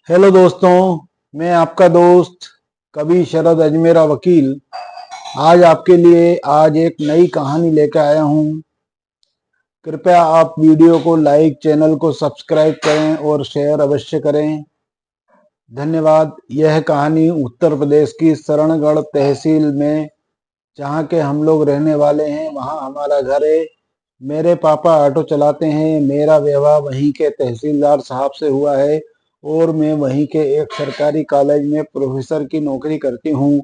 Hello दोस्तों, मैं आपका दोस्त कवि शरद अजमेरा वकील आज आपके लिए एक नई कहानी लेकर आया हूँ। कृपया आप वीडियो को लाइक, चैनल को सब्सक्राइब करें और शेयर अवश्य करें। धन्यवाद। यह कहानी उत्तर प्रदेश की शरणगढ़ तहसील में, जहाँ के हम लोग रहने वाले हैं, वहाँ हमारा घर है। मेरे पापा ऑटो चलाते हैं। मेरा विवाह वहीं के तहसीलदार साहब से हुआ है और मैं वहीं के एक सरकारी कॉलेज में प्रोफेसर की नौकरी करती हूँ।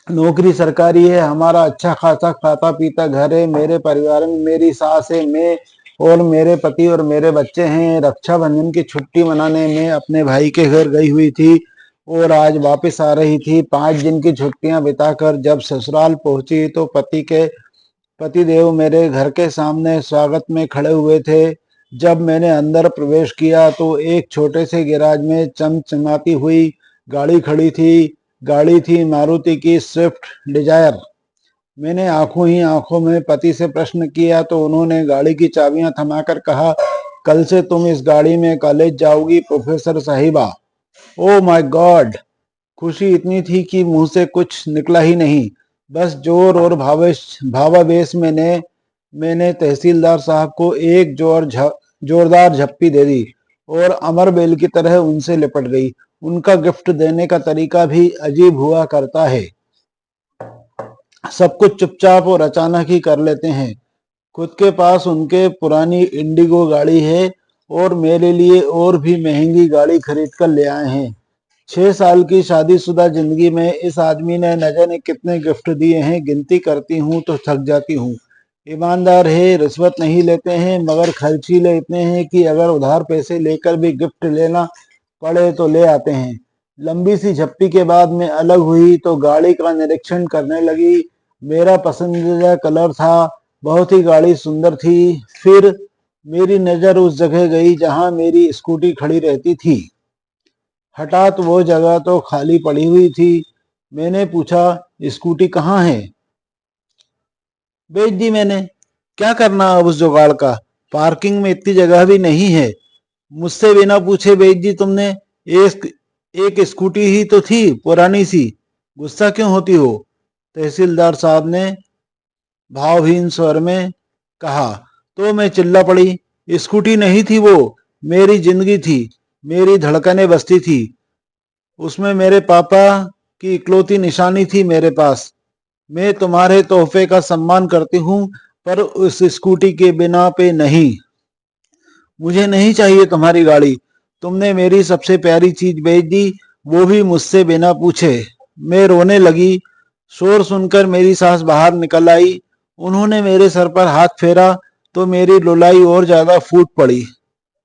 नौकरी सरकारी है। हमारा अच्छा खासा खाता पीता घर है। मेरे परिवार में मेरी सास है, मैं और मेरे पति और मेरे बच्चे हैं। रक्षाबंधन की छुट्टी मनाने में अपने भाई के घर गई हुई थी और आज वापस आ रही थी। 5 दिन की छुट्टियां बिताकर जब ससुराल पहुंची तो पतिदेव मेरे घर के सामने स्वागत में खड़े हुए थे। जब मैंने अंदर प्रवेश किया तो एक छोटे से गैराज में चमचमाती हुई गाड़ी खड़ी थी। गाड़ी थी मारुति की स्विफ्ट डिजायर। मैंने आंखों ही आंखों में पति से प्रश्न किया तो उन्होंने गाड़ी की चाबियां थमाकर कहा, कल से तुम इस गाड़ी में कॉलेज जाओगी प्रोफेसर साहिबा। Oh my God! खुशी इतनी थी कि मुंह से कुछ निकला ही नहीं। बस जोर और भावावेश में मैंने तहसीलदार साहब को एक जोरदार झप्पी दे दी और अमर बेल की तरह उनसे लिपट गई। उनका गिफ्ट देने का तरीका भी अजीब हुआ करता है। सब कुछ चुपचाप और अचानक ही कर लेते हैं। खुद के पास उनके पुरानी इंडिगो गाड़ी है और मेरे लिए और भी महंगी गाड़ी खरीद कर ले आए हैं। 6 साल की शादीशुदा जिंदगी में इस आदमी ने न जाने कितने गिफ्ट दिए हैं। गिनती करती हूँ तो थक जाती हूँ। ईमानदार है, रिश्वत नहीं लेते हैं, मगर खर्चीले इतने हैं कि अगर उधार पैसे लेकर भी गिफ्ट लेना पड़े तो ले आते हैं। लंबी सी झप्पी के बाद मैं अलग हुई तो गाड़ी का निरीक्षण करने लगी। मेरा पसंदीदा कलर था। बहुत ही गाड़ी सुंदर थी। फिर मेरी नजर उस जगह गई जहां मेरी स्कूटी खड़ी रहती थी। हठात वो जगह तो खाली पड़ी हुई थी। मैंने पूछा, स्कूटी कहाँ है? बेच दी मैंने। क्या करना अब उस जुगाड़ का? पार्किंग में इतनी जगह भी नहीं है। मुझसे बिना पूछे बेच दी तुमने। एक एक स्कूटी ही तो थी, पुरानी सी। गुस्सा क्यों होती हो? तहसीलदार साहब ने भावहीन स्वर में कहा। तो मैं चिल्ला पड़ी, स्कूटी नहीं थी वो, मेरी जिंदगी थी। मेरी धड़कनें बसती थी उसमें। मेरे पापा की इकलौती निशानी थी मेरे पास। मैं तुम्हारे तोहफे का सम्मान करती हूँ, पर उस स्कूटी के बिना पे नहीं। मुझे नहीं चाहिए तुम्हारी गाड़ी। तुमने मेरी सबसे प्यारी चीज बेच दी, वो भी मुझसे बिना पूछे। मैं रोने लगी। शोर सुनकर मेरी सास बाहर निकल आई। उन्होंने मेरे सर पर हाथ फेरा तो मेरी लुलाई और ज्यादा फूट पड़ी।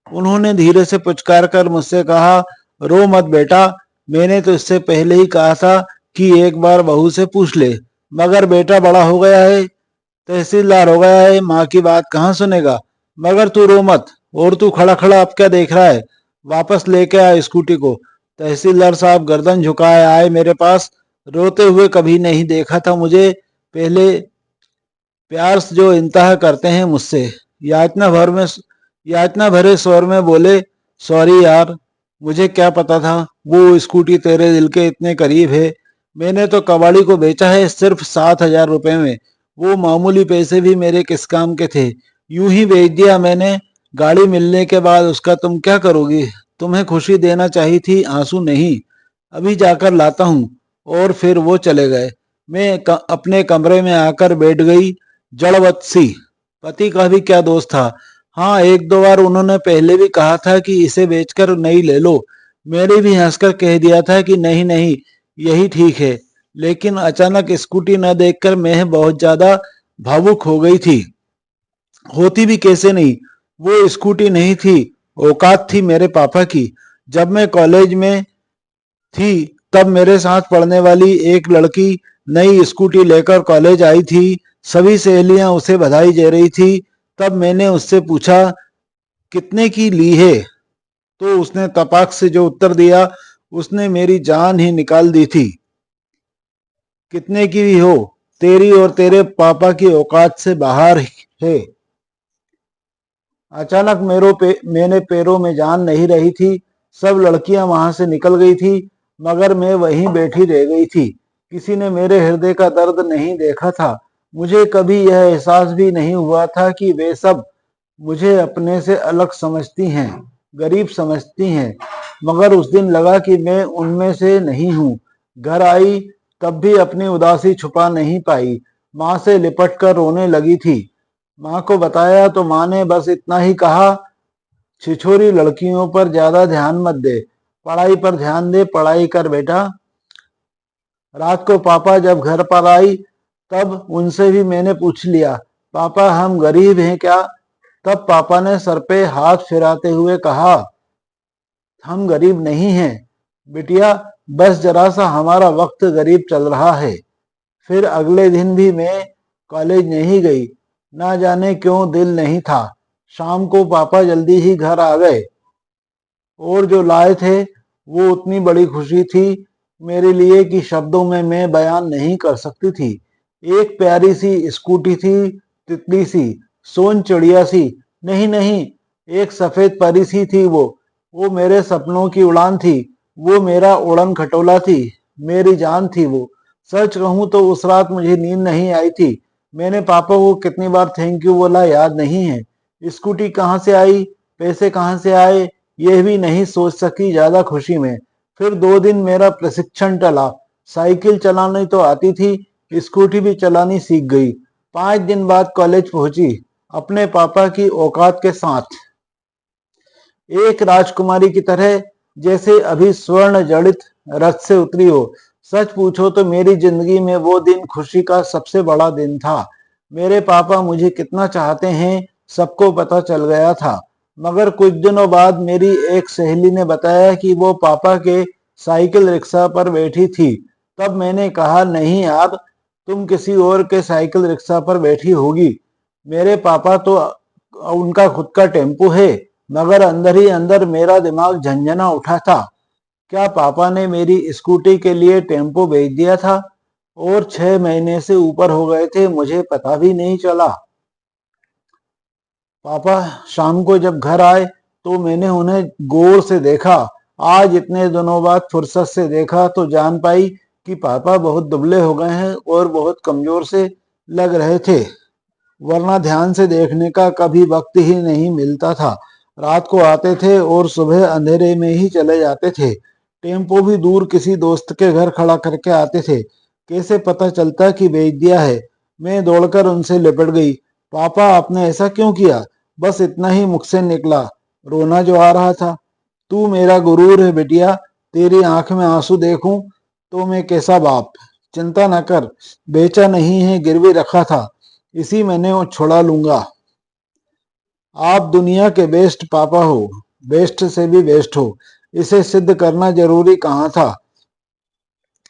उन्होंने धीरे से पुचकार कर मुझसे कहा, रो मत बेटा, मैंने तो इससे पहले ही कहा था कि एक बार बहू से पूछ ले, मगर बेटा बड़ा हो गया है, तहसीलदार हो गया है, माँ की बात कहाँ सुनेगा। मगर तू रो मत। और तू खड़ा खड़ा अब क्या देख रहा है? वापस लेके आ स्कूटी को। तहसीलदार साहब गर्दन झुकाए आए मेरे पास। रोते हुए कभी नहीं देखा था मुझे। पहले प्यार से जो इंतहा करते हैं मुझसे। यातना भरे स्वर में बोले, सॉरी यार, मुझे क्या पता था वो स्कूटी तेरे दिल के इतने करीब है। मैंने तो कबाड़ी को बेचा है सिर्फ 7,000 रुपए में। वो मामूली पैसे भी मेरे किस काम के थे। यूं ही बेच दिया मैंने। गाड़ी मिलने के बाद उसका तुम क्या करोगी? तुम्हें खुशी देना चाहिए थी, आंसू नहीं। अभी जाकर लाता हूँ। और फिर वो चले गए। अपने कमरे में आकर बैठ गई, जड़वत सी। पति का भी क्या दोष था? हाँ, एक दो बार उन्होंने पहले भी कहा था कि इसे बेचकर नई ले लो। मैंने भी हंसकर कह दिया था कि नहीं नहीं, यही ठीक है। लेकिन अचानक स्कूटी न देखकर मैं बहुत ज्यादा भावुक हो गई थी। होती भी कैसे नहीं? वो स्कूटी नहीं थी, औकात थी मेरे पापा की। जब मैं कॉलेज में थी तब मेरे साथ पढ़ने वाली एक लड़की नई स्कूटी लेकर कॉलेज आई थी। सभी सहेलियां उसे बधाई दे रही थी। तब मैंने उससे पूछा, कितने की ली है? तो उसने तपाक से जो उत्तर दिया, उसने मेरी जान ही निकाल दी थी। कितने की भी हो, तेरी और तेरे पापा की औकात से बाहर है। अचानक मैंने पैरों में जान नहीं रही थी। सब लड़कियां वहां से निकल गई थी, मगर मैं वहीं बैठी रह गई थी। किसी ने मेरे हृदय का दर्द नहीं देखा था। मुझे कभी यह एहसास भी नहीं हुआ था कि वे सब मुझे अपने से अलग समझती हैं, गरीब समझती हैं। मगर उस दिन लगा कि मैं उनमें से नहीं हूँ। घर आई तब भी अपनी उदासी छुपा नहीं पाई। माँ से लिपट कर रोने लगी थी। माँ को बताया तो माँ ने बस इतना ही कहा, छिछोरी लड़कियों पर ज्यादा ध्यान मत दे, पढ़ाई पर ध्यान दे, पढ़ाई कर बेटा। रात को पापा जब घर पर आई तब उनसे भी मैंने पूछ लिया, पापा हम गरीब हैं क्या? तब पापा ने सर पे हाथ फिराते हुए कहा, हम गरीब नहीं हैं बिटिया, बस जरा सा हमारा वक्त गरीब चल रहा है। फिर अगले दिन भी मैं कॉलेज नहीं गई। ना जाने क्यों दिल नहीं था। शाम को पापा जल्दी ही घर आ गए और जो लाए थे वो उतनी बड़ी खुशी थी मेरे लिए कि शब्दों में मैं बयान नहीं कर सकती थी। एक प्यारी सी स्कूटी थी, तितली सी, सोन चिड़िया सी, नहीं नहीं, एक सफेद परी सी थी वो मेरे सपनों की उड़ान थी, वो मेरा उड़न खटोला थी, मेरी जान थी वो। सच कहूं तो उस रात मुझे नींद नहीं आई थी। मैंने पापा को कितनी बार थैंक यू बोला याद नहीं है। स्कूटी कहाँ से आई, पैसे कहाँ से आए, यह भी नहीं सोच सकी ज्यादा खुशी में। फिर 2 दिन मेरा प्रशिक्षण टला। साइकिल चलानी तो आती थी, स्कूटी भी चलानी सीख गई। 5 दिन बाद कॉलेज पहुंची, अपने पापा की औकात के साथ, एक राजकुमारी की तरह, जैसे अभी स्वर्ण जड़ित रथ से उतरी हो। सच पूछो तो मेरी जिंदगी में वो दिन खुशी का सबसे बड़ा दिन था। मेरे पापा मुझे कितना चाहते हैं सबको पता चल गया था। मगर कुछ दिनों बाद मेरी एक सहेली ने बताया कि वो पापा के साइकिल रिक्शा पर बैठी थी। तब मैंने कहा, नहीं यार, तुम किसी और के साइकिल रिक्शा पर बैठी होगी। मेरे पापा तो उनका खुद का टेम्पो है। मगर अंदर ही अंदर मेरा दिमाग झंझना उठा था। क्या पापा ने मेरी स्कूटी के लिए टेम्पो भेज दिया था और 6 महीने से ऊपर हो गए थे, मुझे पता भी नहीं चला। पापा शाम को जब घर आए तो मैंने उन्हें गौर से देखा। आज इतने दिनों बाद फुर्सत से देखा तो जान पाई कि पापा बहुत दुबले हो गए हैं और बहुत कमजोर से लग रहे थे, वरना ध्यान से देखने का कभी वक्त ही नहीं मिलता था। रात को आते थे और सुबह अंधेरे में ही चले जाते थे। टेम्पो भी दूर किसी दोस्त के घर खड़ा करके आते थे। कैसे पता चलता कि बेच दिया है? मैं दौड़कर उनसे लिपट गई। पापा आपने ऐसा क्यों किया? बस इतना ही मुख से निकला, रोना जो आ रहा था। तू मेरा गुरूर है बिटिया, तेरी आंख में आंसू देखूं तो मैं कैसा बाप। चिंता न कर, बेचा नहीं है, गिरवी रखा था, इसी महीने वो छुड़ा लूंगा। आप दुनिया के बेस्ट पापा हो, बेस्ट से भी बेस्ट हो। इसे सिद्ध करना जरूरी कहाँ था?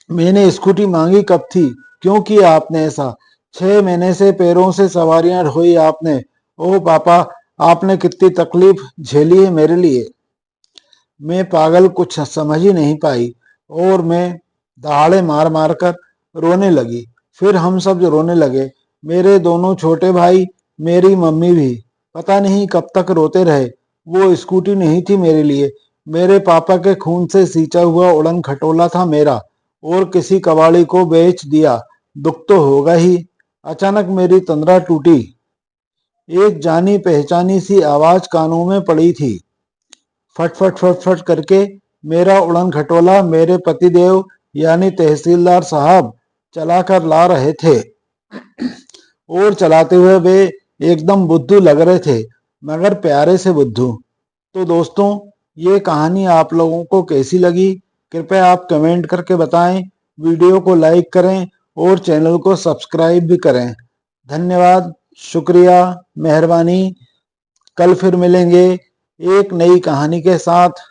मैंने स्कूटी मांगी कब थी? क्यों किया आपने ऐसा? 6 महीने से पैरों से सवारियां ढोई आपने। ओह पापा, आपने कितनी तकलीफ झेली है मेरे लिए। मैं पागल, कुछ समझ ही नहीं पाई और मैं दहाड़े मार मार कर रोने लगी। फिर हम सब जो रोने लगे, मेरे दोनों छोटे भाई, मेरी मम्मी भी। पता नहीं कब तक रोते रहे। वो स्कूटी नहीं थी मेरे लिए, मेरे पापा के खून से सींचा हुआ उड़न खटोला था मेरा, और किसी कबाड़ी को बेच दिया। दुख तो होगा ही। अचानक मेरी तंद्रा टूटी। एक जानी पहचानी सी आवाज कानों में पड़ी थी। फट फट फट फट करके मेरा उड़न खटोला मेरे पतिदेव यानी तहसीलदार साहब चला कर ला रहे थे। और चलाते हुए वे एकदम बुद्धू लग रहे थे, मगर प्यारे से बुद्धू। तो दोस्तों, ये कहानी आप लोगों को कैसी लगी? कृपया आप कमेंट करके बताएं, वीडियो को लाइक करें और चैनल को सब्सक्राइब भी करें। धन्यवाद, शुक्रिया, मेहरबानी। कल फिर मिलेंगे एक नई कहानी के साथ।